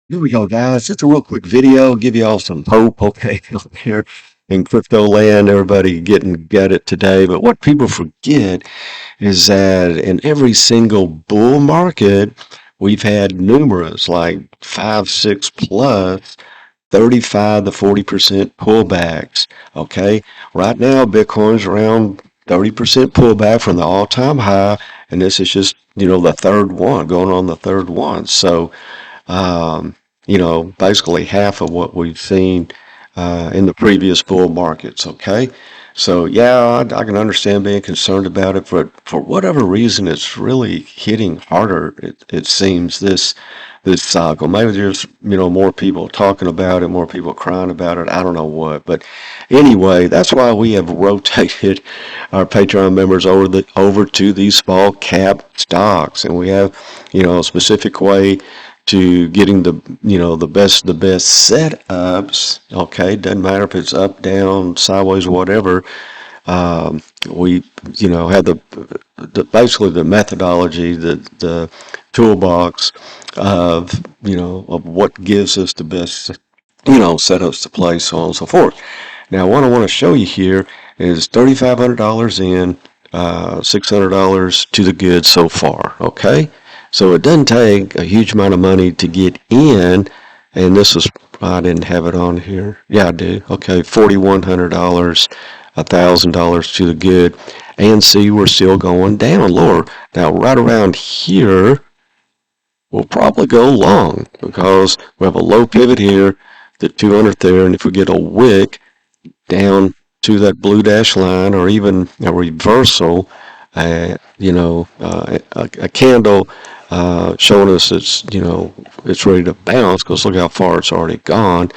Here we go, guys. Just a real quick video, give you all some hope, okay, out here in crypto land. Everybody get it today. But what people forget is that in every single bull market, we've had numerous, like 5, 6 plus, 35 to 40% pullbacks. Okay. Right now, Bitcoin's around 30% pullback from the all-time high, and this is just, the third one, going on the third one. So um, basically half of what we've seen in the previous bull markets. Okay, so yeah, I can understand being concerned about it, but for whatever reason, it's really hitting harder. It seems this cycle. Maybe there's more people talking about it, more people crying about it. I don't know what, but anyway, that's why we have rotated our Patreon members over to these small cap stocks, and we have a specific way to getting the best setups. Okay, doesn't matter if it's up, down, sideways, whatever. We have the basically the methodology, the toolbox of what gives us the best setups to play, so on and so forth. Now, what I want to show you here is $3,500 in, $600 to the good so far. Okay, so it doesn't take a huge amount of money to get in, and this was, I didn't have it on here. Yeah, I do. Okay, $4,100, $1,000 to the good, and see, we're still going down lower. Now, right around here, we'll probably go long because we have a low pivot here, the 200 there, and if we get a wick down to that blue dash line, or even a reversal, a candle showing us it's ready to bounce, because look how far it's already gone.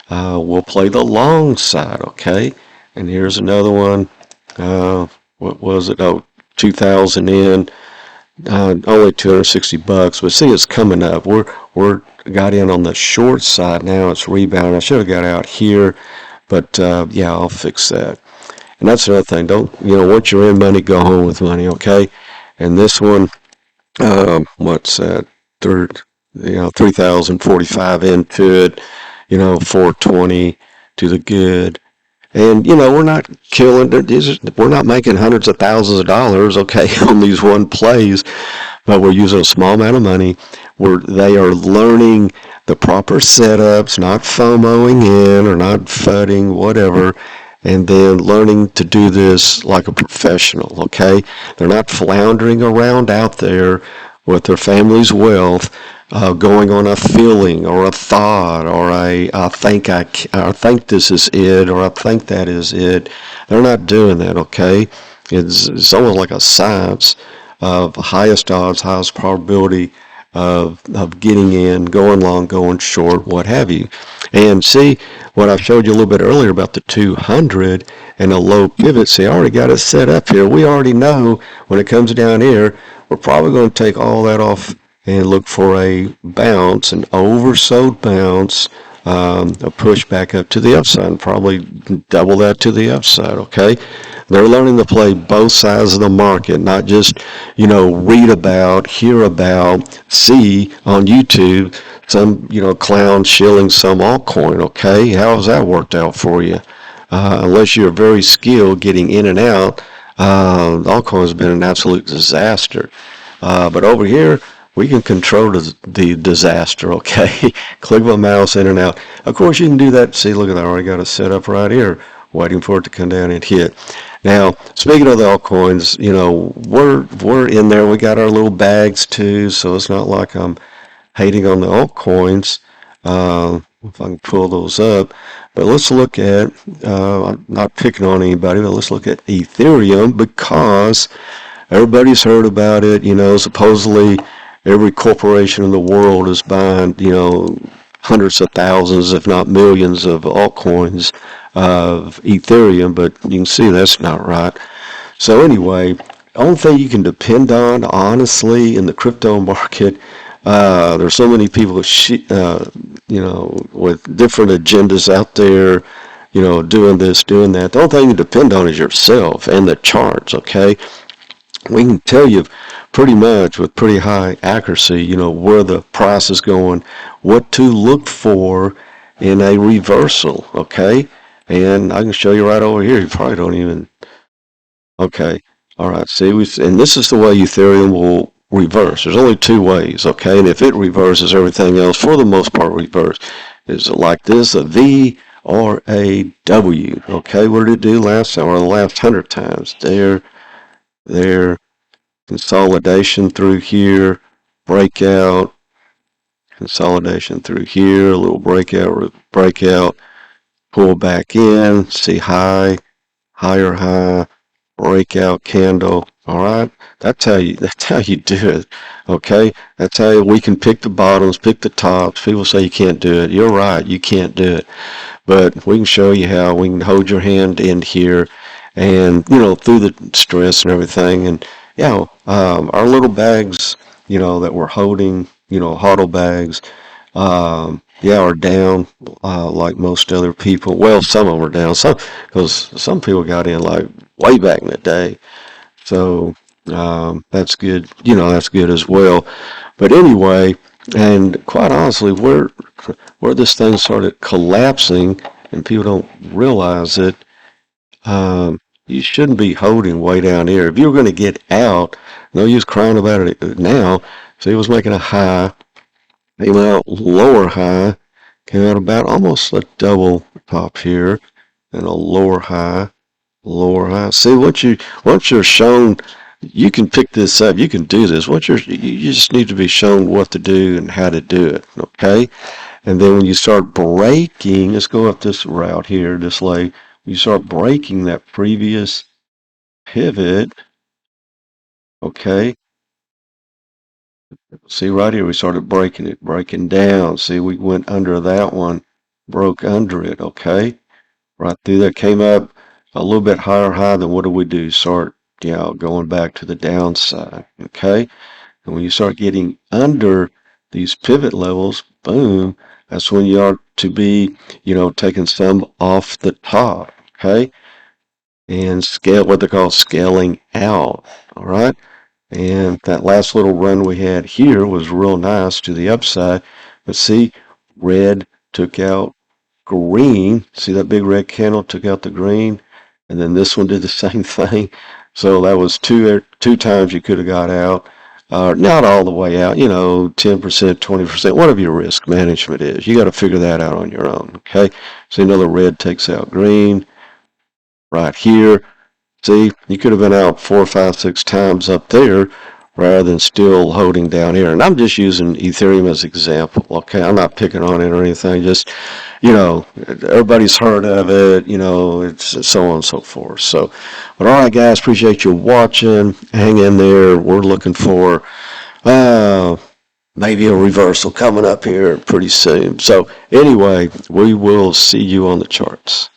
We'll play the long side, okay? And here's another one. What was it? Oh, 2,000 in. Only $260, but see, it's coming up. We're got in on the short side now. It's rebounding. I should have got out here, but yeah, I'll fix that. And that's another thing. Don't once you're in money, go home with money. Okay. And this one, what's that? Third, 3,045 into it. 420 to the good. And, we're not killing, we're not making hundreds of thousands of dollars, okay, on these one plays, but we're using a small amount of money. They are learning the proper setups, not FOMOing in or not fudding, whatever, and then learning to do this like a professional, okay? They're not floundering around out there with their family's wealth, going on a feeling or a thought, or I think this is it, or I think that is it. They're not doing that, okay? It's almost like a science of highest odds, highest probability of getting in, going long, going short, what have you. And see what I showed you a little bit earlier about the 200 and a low pivot. See, I already got it set up here. We already know when it comes down here, we're probably going to take all that off and look for a bounce, an oversold bounce, a push back up to the upside, and probably double that to the upside, okay? They're learning to play both sides of the market, not just, read about, hear about, see on YouTube some, clown shilling some altcoin, okay? How has that worked out for you? Unless you're very skilled getting in and out, altcoin has been an absolute disaster. But over here, we can control the disaster, okay? Click my mouse in and out. Of course, you can do that. See, look at that. I already got it set up right here, waiting for it to come down and hit. Now, speaking of the altcoins, we're in there. We got our little bags too, so it's not like I'm hating on the altcoins. If I can pull those up. But let's look at, I'm not picking on anybody, but let's look at Ethereum, because everybody's heard about it. Supposedly every corporation in the world is buying, hundreds of thousands, if not millions, of altcoins of Ethereum, but you can see that's not right. So anyway, the only thing you can depend on, honestly, in the crypto market, there's so many people with different agendas out there, doing this, doing that. The only thing you depend on is yourself and the charts, okay? we can tell you pretty much with pretty high accuracy, where the price is going, what to look for in a reversal, okay? And I can show you right over here. You probably don't even, okay. All right, see, and this is the way Ethereum will reverse. There's only two ways, okay? And if it reverses, everything else, for the most part, reverse. Is like this, a V or a W, okay? What did it do last time, or the last 100 times? There, consolidation through here, breakout, consolidation through here, a little breakout, pull back in, see high, higher high, breakout candle. All right, that's how you do it. Okay, that's how we can pick the bottoms, pick the tops. People say you can't do it. You're right, you can't do it. But we can show you how. We can hold your hand in here, and through the stress and everything. And our little bags, that we're holding, HODL bags, are down like most other people. Well, some of them are down, because some people got in like way back in the day. So that's good. That's good as well. But anyway, and quite honestly, where this thing started collapsing, and people don't realize it, you shouldn't be holding way down here. If you were going to get out, no use crying about it now. So he was making a high, came out lower high, came out about almost a double top here, and a lower high, lower high. See, once you're shown, you can pick this up. You can do this. You just need to be shown what to do and how to do it. Okay, and then when you start breaking, let's go up this route here, this way. You start breaking that previous pivot. Okay. See right here, we started breaking it, breaking down. See, we went under that one, broke under it. Okay. Right through that, came up a little bit higher high. Then what do we do? Start, going back to the downside. Okay. And when you start getting under these pivot levels, boom, that's when you are to be, taking some off the top. Okay. And scale, what they call scaling out. All right. And that last little run we had here was real nice to the upside. But see, red took out green. See that big red candle took out the green, and then this one did the same thing. So that was two times you could have got out. Not all the way out, 10%, 20%, whatever your risk management is. You got to figure that out on your own. Okay. See, another red takes out green right here. See, you could have been out 4, 5, 6 times up there rather than still holding down here. And I'm just using Ethereum as an example, okay? I'm not picking on it or anything. Just, everybody's heard of it, it's so on and so forth. So, but all right, guys, appreciate you watching. Hang in there. We're looking for maybe a reversal coming up here pretty soon. So anyway, we will see you on the charts.